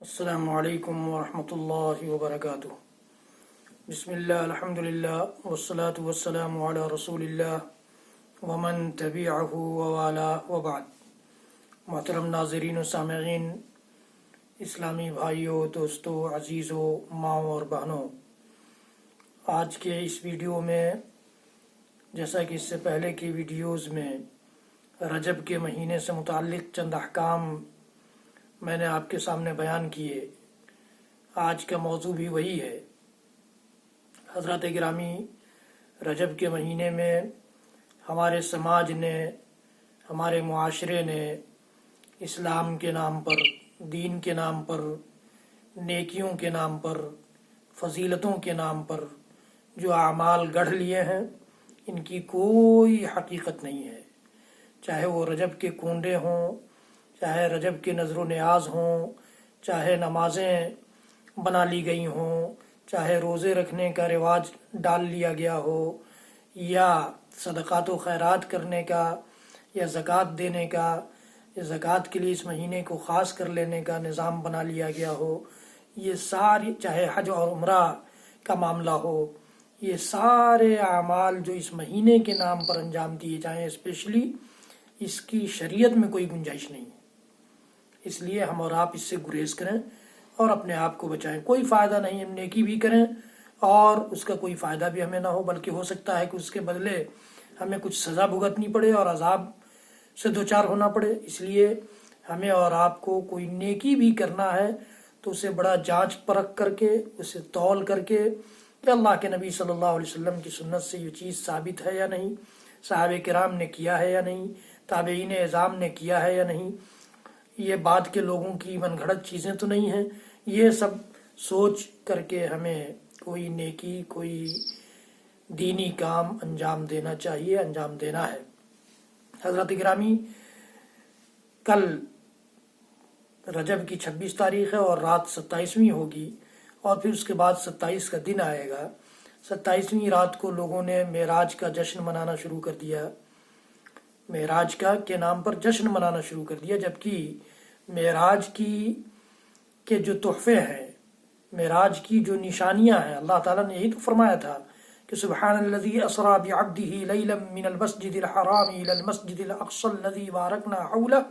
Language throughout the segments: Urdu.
السلام علیکم ورحمۃ اللہ وبرکاتہ۔ بسم اللہ الحمد للہ والصلاة والسلام علی رسول اللہ ومن تبعہ ووالا وبعد۔ محترم ناظرین و سامعین، اسلامی بھائیوں، دوستوں، عزیزوں، ماؤں اور بہنوں، آج کے اس ویڈیو میں جیسا کہ اس سے پہلے کی ویڈیوز میں رجب کے مہینے سے متعلق چند احکام میں نے آپ کے سامنے بیان کیے، آج کا موضوع بھی وہی ہے۔ حضرات گرامی، رجب کے مہینے میں ہمارے سماج نے، ہمارے معاشرے نے اسلام کے نام پر، دین کے نام پر، نیکیوں کے نام پر، فضیلتوں کے نام پر جو اعمال گڑھ لیے ہیں، ان کی کوئی حقیقت نہیں ہے۔ چاہے وہ رجب کے کنڈے ہوں، چاہے رجب کے نظر و نیاز ہوں، چاہے نمازیں بنا لی گئی ہوں، چاہے روزے رکھنے کا رواج ڈال لیا گیا ہو، یا صدقات و خیرات کرنے کا، یا زکوٰۃ دینے کا، یا زکوٰۃ کے لیے اس مہینے کو خاص کر لینے کا نظام بنا لیا گیا ہو، یہ ساری، چاہے حج اور عمرہ کا معاملہ ہو، یہ سارے اعمال جو اس مہینے کے نام پر انجام دیے جائیں، اسپیشلی اس کی شریعت میں کوئی گنجائش نہیں ہے۔ اس لیے ہم اور آپ اس سے گریز کریں اور اپنے آپ کو بچائیں۔ کوئی فائدہ نہیں، ہم نیکی بھی کریں اور اس کا کوئی فائدہ بھی ہمیں نہ ہو، بلکہ ہو سکتا ہے کہ اس کے بدلے ہمیں کچھ سزا بھگتنی پڑے اور عذاب سے دوچار ہونا پڑے۔ اس لیے ہمیں اور آپ کو کوئی نیکی بھی کرنا ہے تو اسے بڑا جانچ پرکھ کر کے، اسے تول کر کے کہ اللہ کے نبی صلی اللہ علیہ وسلم کی سنت سے یہ چیز ثابت ہے یا نہیں، صحابہ کرام نے کیا ہے یا نہیں، تابعین اعظام نے کیا ہے یا نہیں، یہ بعد کے لوگوں کی من گھڑت چیزیں تو نہیں ہیں۔ یہ سب سوچ کر کے ہمیں کوئی نیکی، کوئی دینی کام انجام دینا چاہیے، انجام دینا ہے۔ حضرات گرامی، کل رجب کی 26 تاریخ ہے اور رات 27ویں ہوگی، اور پھر اس کے بعد 27 کا دن آئے گا۔ 27ویں رات کو لوگوں نے معراج کا جشن منانا شروع کر دیا، معراج کا کے نام پر جشن منانا شروع کر دیا، جبکہ معراج کے جو تحفے ہیں، معراج کی جو نشانیاں ہیں، اللہ تعالیٰ نے یہی تو فرمایا تھا کہ سبحان الذی اسریٰ بعبدہ لیلا من المسجد الحرام الی المسجد الاقصی الذی بارکنا حولہ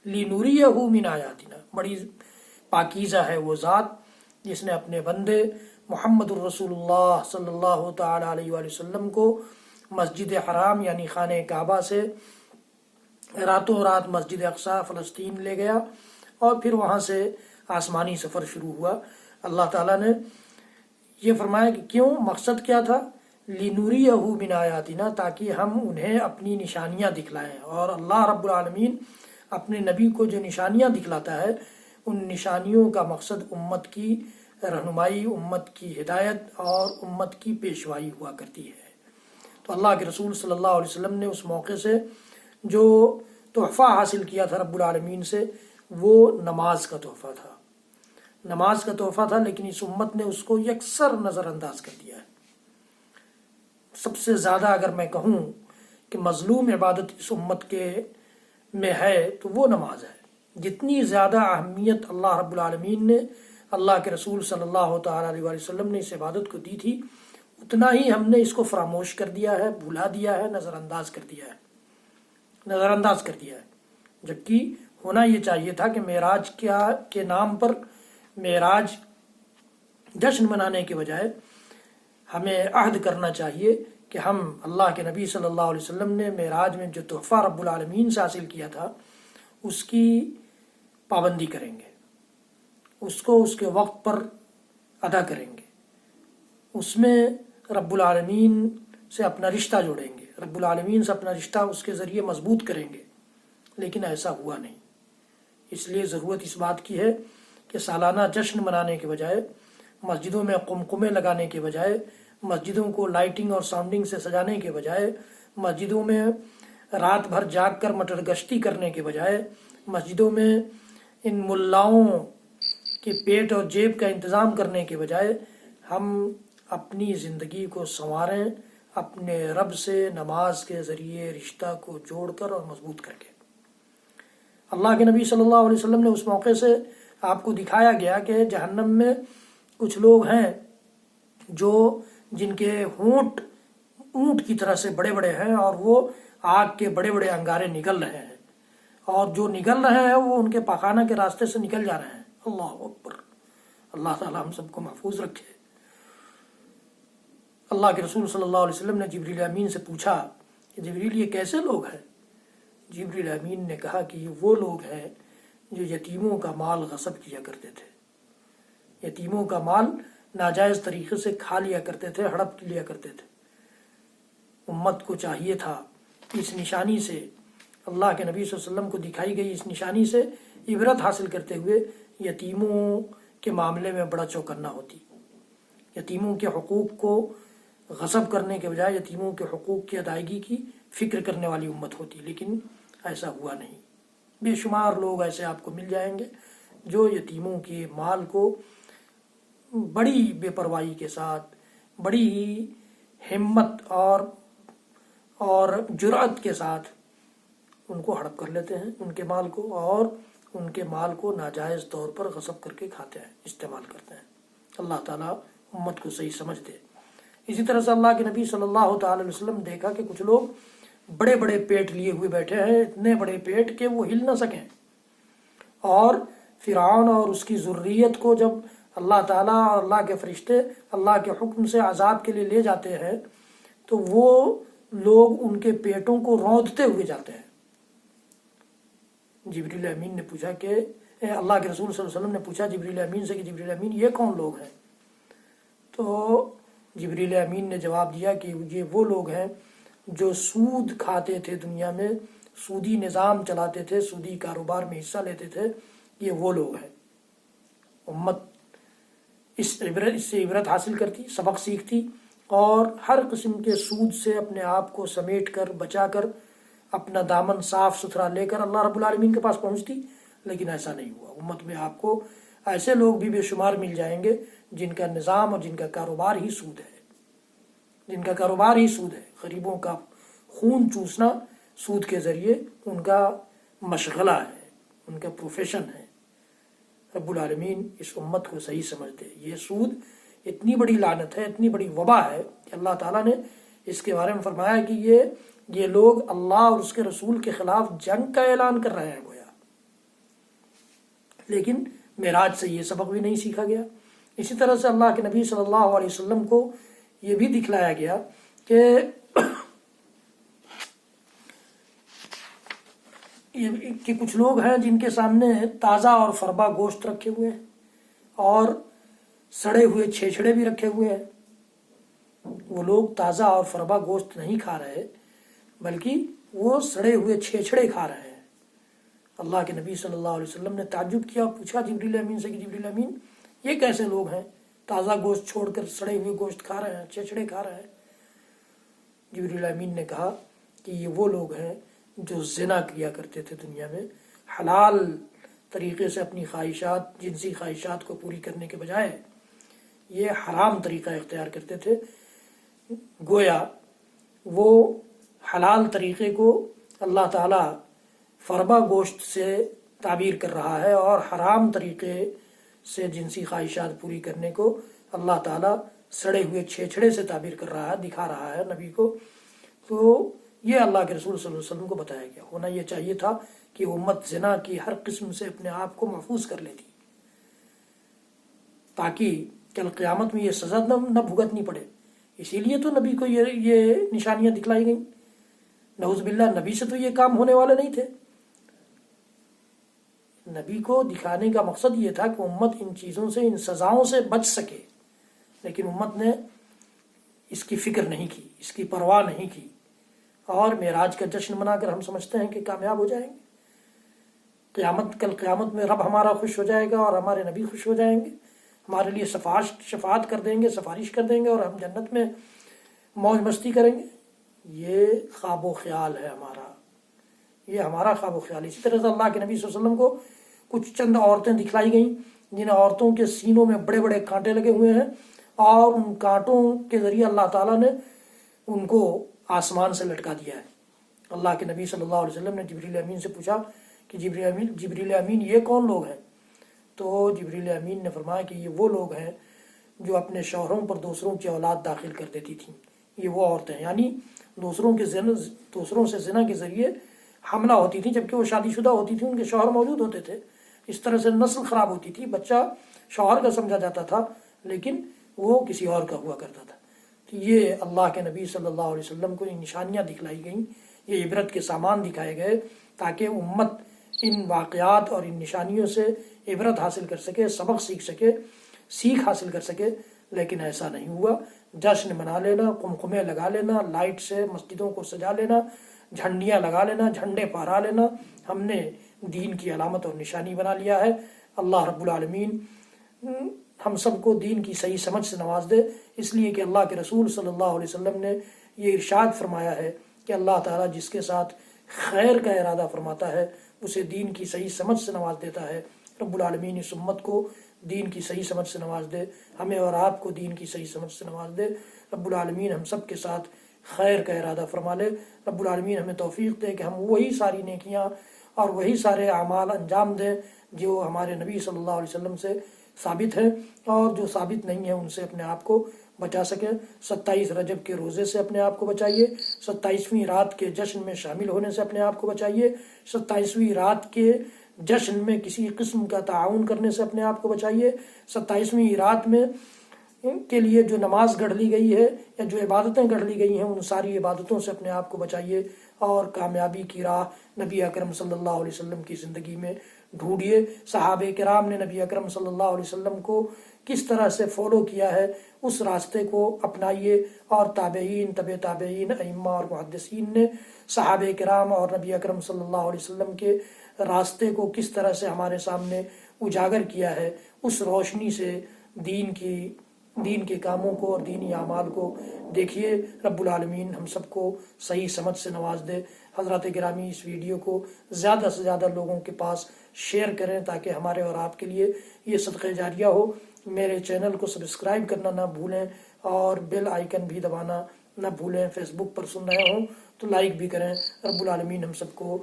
لنریہ من آیاتنا۔ بڑی پاکیزہ ہے وہ ذات جس نے اپنے بندے محمد الرسول اللہ صلی اللہ تعالی علیہ وآلہ وسلم کو مسجد حرام یعنی خانہ کعبہ سے راتوں رات مسجد اقصی فلسطین لے گیا، اور پھر وہاں سے آسمانی سفر شروع ہوا۔ اللہ تعالیٰ نے یہ فرمایا کہ کیوں، مقصد کیا تھا؟ لِنُرِيَهُ مِنْ آیاتنا، تاکہ ہم انہیں اپنی نشانیاں دکھلائیں۔ اور اللہ رب العالمین اپنے نبی کو جو نشانیاں دکھلاتا ہے، ان نشانیوں کا مقصد امت کی رہنمائی، امت کی ہدایت اور امت کی پیشوائی ہوا کرتی ہے۔ تو اللہ کے رسول صلی اللہ علیہ وسلم نے اس موقع سے جو تحفہ حاصل کیا تھا رب العالمین سے، وہ نماز کا تحفہ تھا، نماز کا تحفہ تھا، لیکن اس امت نے اس کو یکسر نظر انداز کر دیا ہے۔ سب سے زیادہ اگر میں کہوں کہ مظلوم عبادت اس امت کے میں ہے تو وہ نماز ہے۔ جتنی زیادہ اہمیت اللہ رب العالمین نے، اللہ کے رسول صلی اللہ تعالیٰ علیہ وسلم نے اس عبادت کو دی تھی، اتنا ہی ہم نے اس کو فراموش کر دیا ہے، بھلا دیا ہے، نظر انداز کر دیا ہے، نظر انداز کر دیا ہے۔ جبکہ ہونا یہ چاہیے تھا کہ معراج کے نام پر، معراج جشن منانے کے بجائے ہمیں عہد کرنا چاہیے کہ ہم اللہ کے نبی صلی اللہ علیہ وسلم نے معراج میں جو تحفہ رب العالمین سے حاصل کیا تھا، اس کی پابندی کریں گے، اس کو اس کے وقت پر ادا کریں گے، اس میں رب العالمین سے اپنا رشتہ جوڑیں گے، رب العالمین سے اپنا رشتہ اس کے ذریعے مضبوط کریں گے۔ لیکن ایسا ہوا نہیں۔ اس لیے ضرورت اس بات کی ہے کہ سالانہ جشن منانے کے بجائے، مسجدوں میں قمقمے لگانے کے بجائے، مسجدوں کو لائٹنگ اور ساؤنڈنگ سے سجانے کے بجائے، مسجدوں میں رات بھر جاگ کر مٹر گشتی کرنے کے بجائے، مسجدوں میں ان ملاؤں کے پیٹ اور جیب کا انتظام کرنے کے بجائے، ہم اپنی زندگی کو سنواریں، اپنے رب سے نماز کے ذریعے رشتہ کو جوڑ کر اور مضبوط کر کے۔ اللہ کے نبی صلی اللہ علیہ وسلم نے اس موقع سے آپ کو دکھایا گیا کہ جہنم میں کچھ لوگ ہیں جن کے ہونٹ اونٹ کی طرح سے بڑے بڑے ہیں، اور وہ آگ کے بڑے بڑے انگارے نکل رہے ہیں، اور جو نکل رہے ہیں وہ ان کے پاخانہ کے راستے سے نکل جا رہے ہیں۔ اللہ اکبر! اللہ تعالیٰ ہم سب کو محفوظ رکھے۔ اللہ کے رسول صلی اللہ علیہ وسلم نے جبریل امین سے پوچھا کہ جبریل یہ کیسے لوگ ہیں؟ جبریل امین نے کہا کہ یہ وہ لوگ ہیں جو یتیموں کا مال غصب کیا کرتے تھے، یتیموں کا مال ناجائز طریقے سے کھا لیا کرتے تھے، ہڑپ لیا کرتے تھے۔ امت کو چاہیے تھا اس نشانی سے، اللہ کے نبی صلی اللہ علیہ وسلم کو دکھائی گئی اس نشانی سے عبرت حاصل کرتے ہوئے یتیموں کے معاملے میں بڑا چوکنا ہوتی، یتیموں کے حقوق کو غصب کرنے کے بجائے یتیموں کے حقوق کی ادائیگی کی فکر کرنے والی امت ہوتی، لیکن ایسا ہوا نہیں۔ بے شمار لوگ ایسے آپ کو مل جائیں گے جو یتیموں کے مال کو بڑی بے پرواہی کے ساتھ، بڑی ہی ہمت اور جرأت کے ساتھ ان کو ہڑپ کر لیتے ہیں، ان کے مال کو، اور ان کے مال کو ناجائز طور پر غصب کر کے کھاتے ہیں، استعمال کرتے ہیں۔ اللہ تعالیٰ امت کو صحیح سمجھ دے۔ اسی طرح سے اللہ کے نبی صلی اللہ تعالی علیہ وسلم دیکھا کہ کچھ لوگ بڑے بڑے پیٹ لیے ہوئے بیٹھے ہیں، اتنے بڑے پیٹ کہ وہ ہل نہ سکیں، اور فرعون اور اس کی ذریت کو جب اللہ تعالیٰ اور اللہ کے فرشتے اللہ کے حکم سے عذاب کے لیے لے جاتے ہیں تو وہ لوگ ان کے پیٹوں کو روندتے ہوئے جاتے ہیں۔ جبریل امین نے پوچھا کہ اللہ کے رسول صلی اللہ علیہ وسلم نے پوچھا جبریل امین سے کہ جبریل امین یہ کون لوگ ہیں؟ تو جبریل امین نے جواب دیا کہ یہ وہ لوگ ہیں جو سود کھاتے تھے، دنیا میں سودی نظام چلاتے تھے، سودی کاروبار میں حصہ لیتے تھے، یہ وہ لوگ ہیں۔ امت اس سے عبرت حاصل کرتی، سبق سیکھتی، اور ہر قسم کے سود سے اپنے آپ کو سمیٹ کر، بچا کر، اپنا دامن صاف ستھرا لے کر اللہ رب العالمین کے پاس پہنچتی، لیکن ایسا نہیں ہوا۔ امت میں آپ کو ایسے لوگ بھی بے شمار مل جائیں گے جن کا نظام اور جن کا کاروبار ہی سود ہے، جن کا کاروبار ہی سود ہے، غریبوں کا خون چوسنا سود کے ذریعے ان کا مشغلہ ہے، ان کا پروفیشن ہے۔ رب العالمین اس امت کو صحیح سمجھ دے۔ یہ سود اتنی بڑی لعنت ہے، اتنی بڑی وبا ہے کہ اللہ تعالیٰ نے اس کے بارے میں فرمایا کہ یہ لوگ اللہ اور اس کے رسول کے خلاف جنگ کا اعلان کر رہے ہیں گویا، لیکن معراج سے یہ سبق بھی نہیں سیکھا گیا۔ اسی طرح سے اللہ کے نبی صلی اللہ علیہ وسلم کو یہ بھی دکھلایا گیا کہ کچھ لوگ ہیں جن کے سامنے تازہ اور فربا گوشت رکھے ہوئے ہیں، اور سڑے ہوئے چھیچڑے بھی رکھے ہوئے ہیں۔ وہ لوگ تازہ اور فربا گوشت نہیں کھا رہے، بلکہ وہ سڑے ہوئے چھیچڑے کھا رہے ہیں۔ اللہ کے نبی صلی اللہ علیہ وسلم نے تعجب کیا، پوچھا جبریل امین سے کہ جبریل امین یہ کیسے لوگ ہیں، تازہ گوشت چھوڑ کر سڑے ہوئے گوشت کھا رہے ہیں، چھیچڑے کھا رہے ہیں؟ جبریل امین نے کہا کہ یہ وہ لوگ ہیں جو زنا کیا کرتے تھے دنیا میں، حلال طریقے سے اپنی خواہشات، جنسی خواہشات کو پوری کرنے کے بجائے یہ حرام طریقہ اختیار کرتے تھے۔ گویا وہ حلال طریقے کو اللہ تعالیٰ فربا گوشت سے تعبیر کر رہا ہے، اور حرام طریقے سے جنسی خواہشات پوری کرنے کو اللہ تعالیٰ سڑے ہوئے چھیچڑے سے تعبیر کر رہا ہے، دکھا رہا ہے نبی کو۔ تو یہ اللہ کے رسول صلی اللہ علیہ وسلم کو بتایا گیا۔ ہونا یہ چاہیے تھا کہ امت زنا کی ہر قسم سے اپنے آپ کو محفوظ کر لیتی، تاکہ کل قیامت میں یہ سزا نہ بھگتنی پڑے۔ اسی لیے تو نبی کو یہ نشانیاں دکھلائی گئیں۔ نعوذ باللہ، نبی سے تو یہ کام ہونے والے نہیں تھے۔ نبی کو دکھانے کا مقصد یہ تھا کہ امت ان چیزوں سے، ان سزاؤں سے بچ سکے، لیکن امت نے اس کی فکر نہیں کی، اس کی پرواہ نہیں کی، اور معراج کا جشن منا کر ہم سمجھتے ہیں کہ کامیاب ہو جائیں گے۔ کل قیامت میں رب ہمارا خوش ہو جائے گا اور ہمارے نبی خوش ہو جائیں گے، ہمارے لیے شفاعت کر دیں گے، سفارش کر دیں گے، اور ہم جنت میں موج مستی کریں گے۔ یہ خواب و خیال ہے ہمارا، یہ ہمارا خواب و خیال۔ اسی طرح سے اللہ کے نبی صلی اللہ علیہ وسلم کو کچھ چند عورتیں دکھلائی گئیں جن عورتوں کے سینوں میں بڑے بڑے کانٹے لگے ہوئے ہیں، اور ان کانٹوں کے ذریعے اللہ تعالیٰ نے ان کو آسمان سے لٹکا دیا ہے۔ اللہ کے نبی صلی اللہ علیہ وسلم نے جبریل امین سے پوچھا کہ جبریل امین یہ کون لوگ ہیں؟ تو جبریل امین نے فرمایا کہ یہ وہ لوگ ہیں جو اپنے شوہروں پر دوسروں کی اولاد داخل کر دیتی تھیں، یہ وہ عورتیں، یعنی دوسروں سے زنا کے ذریعے حملہ ہوتی تھیں جبکہ وہ شادی شدہ ہوتی تھیں، ان کے شوہر موجود ہوتے تھے. اس طرح سے نسل خراب ہوتی تھی، بچہ شوہر کا سمجھا جاتا تھا لیکن وہ کسی اور کا ہوا کرتا تھا. تو یہ اللہ کے نبی صلی اللہ علیہ وسلم کو ان نشانیاں دکھلائی گئیں، یہ عبرت کے سامان دکھائے گئے تاکہ امت ان واقعات اور ان نشانیوں سے عبرت حاصل کر سکے، سبق سیکھ سکے، سیکھ حاصل کر سکے. لیکن ایسا نہیں ہوا. جشن منا لینا، قمقمے لگا لینا، لائٹ سے مسجدوں کو سجا لینا، جھنڈیاں لگا لینا، جھنڈے پھہرا لینا، ہم نے دین کی علامت اور نشانی بنا لیا ہے. اللہ رب العالمین ہم سب کو دین کی صحیح سمجھ سے نواز دے، اس لیے کہ اللہ کے رسول صلی اللہ علیہ وسلم نے یہ ارشاد فرمایا ہے کہ اللہ تعالیٰ جس کے ساتھ خیر کا ارادہ فرماتا ہے اسے دین کی صحیح سمجھ سے نواز دیتا ہے. رب العالمین اس امت کو دین کی صحیح سمجھ سے نواز دے، ہمیں اور آپ کو دین کی صحیح سمجھ سے نواز دے. رب العالمین ہم سب کے ساتھ خیر کا ارادہ فرما لے. رب العالمین ہمیں توفیق دے کہ ہم وہی ساری نیکیاں اور وہی سارے اعمال انجام دیں جو ہمارے نبی صلی اللہ علیہ وسلم سے ثابت ہیں، اور جو ثابت نہیں ہیں ان سے اپنے آپ کو بچا سکیں. 27 رجب کے روزے سے اپنے آپ کو بچائیے، 27ویں رات کے جشن میں شامل ہونے سے اپنے آپ کو بچائیے، 27ویں رات کے جشن میں کسی قسم کا تعاون کرنے سے اپنے آپ کو بچائیے، 27ویں رات میں کے لیے جو نماز گڑھ لی گئی ہے یا جو عبادتیں گڑھ لی گئی ہیں ان ساری عبادتوں سے اپنے آپ کو بچائیے، اور کامیابی کی راہ نبی اکرم صلی اللہ علیہ وسلم کی زندگی میں ڈھونڈیے. صحابہ کرام نے نبی اکرم صلی اللہ علیہ وسلم کو کس طرح سے فالو کیا ہے اس راستے کو اپنائیے، اور تابعین، طب تابعین، ائمہ اور محدثین نے صحابہ کرام اور نبی اکرم صلی اللہ علیہ وسلم کے راستے کو کس طرح سے ہمارے سامنے اجاگر کیا ہے، اس روشنی سے دین کے کاموں کو اور دینی اعمال کو دیکھیے. رب العالمین ہم سب کو صحیح سمجھ سے نواز دے. حضرات گرامی اس ویڈیو کو زیادہ سے زیادہ لوگوں کے پاس شیئر کریں تاکہ ہمارے اور آپ کے لیے یہ صدقہ جاریہ ہو. میرے چینل کو سبسکرائب کرنا نہ بھولیں اور بیل آئیکن بھی دبانا نہ بھولیں. فیس بک پر سن رہے ہوں تو لائک بھی کریں. رب العالمین ہم سب کو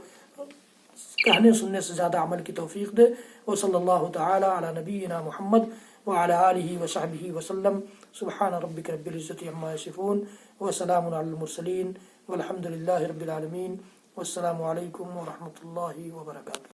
کہنے سننے سے زیادہ عمل کی توفیق دے. وصلی اللہ تعالی علی نبینا محمد وعلى آله وصحبه وسلم. سبحان ربك رب العزة عما يصفون وسلام على المرسلين والحمد لله رب العالمين والسلام عليكم ورحمة الله وبركاته.